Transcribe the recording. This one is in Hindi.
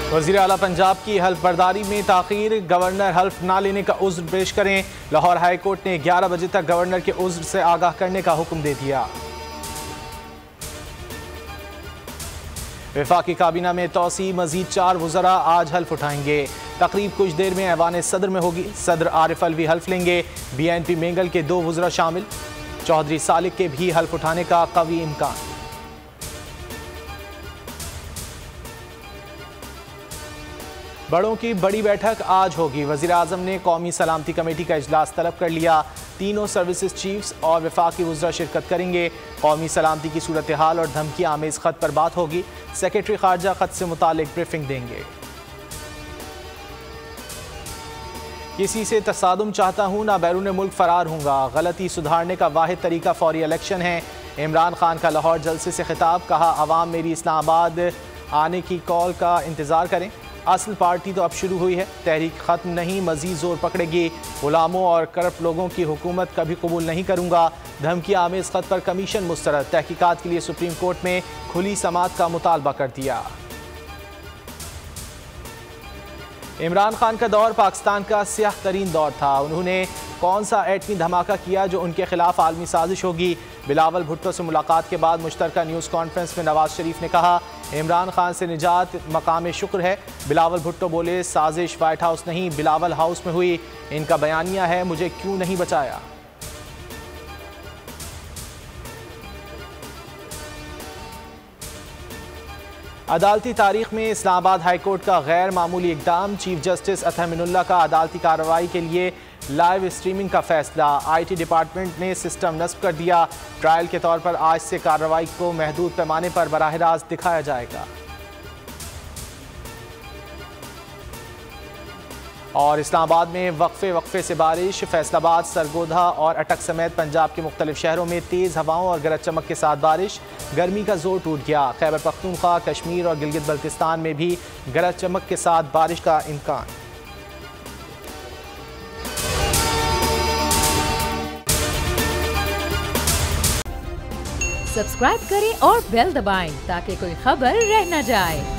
वज़ीर आला पंजाब की हल्फ बर्दारी में ताख़ीर, गवर्नर हल्फ ना लेने का उज़्र पेश करें। लाहौर हाई कोर्ट ने 11 बजे तक गवर्नर के उज़्र से आगाह करने का हुक्म दे दिया। वफाकी काबीना में तोसी, मजीद 4 वज़रा आज हल्फ उठाएंगे। तकरीब कुछ देर में ऐवान सदर में होगी। सदर आरिफ अलवी हल्फ लेंगे। BNP मेंगल के 2 वज़रा शामिल। चौधरी सालिक के भी हल्फ उठाने का कवी इम्कान। बड़ों की बड़ी बैठक आज होगी। वज़ीर आज़म ने कौमी सलामती कमेटी का इजलास तलब कर लिया। तीनों सर्विसेज चीफ्स और वफाकी वज़रा शिरकत करेंगे। कौमी सलामती की सूरत हाल और धमकी आमेज़ ख़त पर बात होगी। सेक्रेटरी खारजा ख़त से मुतालिक ब्रीफिंग देंगे। किसी से तसादुम चाहता हूँ ना बैरून मुल्क फ़रार हूँगा। गलती सुधारने का वाहिद तरीका फौरी इलेक्शन है। इमरान खान का लाहौर जलसे से खिताब, कहा अवाम मेरी इस्लामाबाद आने की कॉल का इंतज़ार करें। असल पार्टी तो अब शुरू हुई है, तहरीक ख़त्म नहीं, मज़ीद ज़ोर पकड़ेगी। गुलामों और करप्ट लोगों की हुकूमत कभी कबूल नहीं करूँगा। धमकी आमेज़ ख़त पर कमीशन मुस्तरद, तहकीकात के लिए सुप्रीम कोर्ट में खुली समाअत का मुतालबा कर दिया। इमरान खान का दौर पाकिस्तान का स्याह तरीन दौर था। उन्होंने कौन सा एटमी धमाका किया जो उनके खिलाफ आलमी साजिश होगी। बिलावल भुट्टो से मुलाकात के बाद मुश्तरका न्यूज़ कॉन्फ्रेंस में नवाज शरीफ ने कहा इमरान खान से निजात मकाम शुक्र है। बिलावल भुट्टो बोले साजिश वाइट हाउस नहीं बिलावल हाउस में हुई। इनका बयानिया है मुझे क्यों नहीं बचाया। अदालती तारीख में इस्लामाबाद हाई कोर्ट का गैर मामूली इकदाम। चीफ जस्टिस अतहर मिनुल्लाह का अदालती कार्रवाई के लिए लाइव स्ट्रीमिंग का फैसला। IT डिपार्टमेंट ने सिस्टम नस्ब कर दिया। ट्रायल के तौर पर आज से कार्रवाई को महदूद पैमाने पर बराह रास्त दिखाया जाएगा। और इस्लामाबाद में वक्फे से बारिश। फैसलाबाद, सरगोधा और अटक समेत पंजाब के मुख्तलिफ शहरों में तेज़ हवाओं और गरज चमक के साथ बारिश। गर्मी का जोर टूट गया। खैबर पख्तूनख्वा, कश्मीर और गिलगित बल्तिस्तान में भी गरज चमक के साथ बारिश का इम्कान। सब्सक्राइब करें और बेल दबाएं ताकि कोई खबर रह न जाए।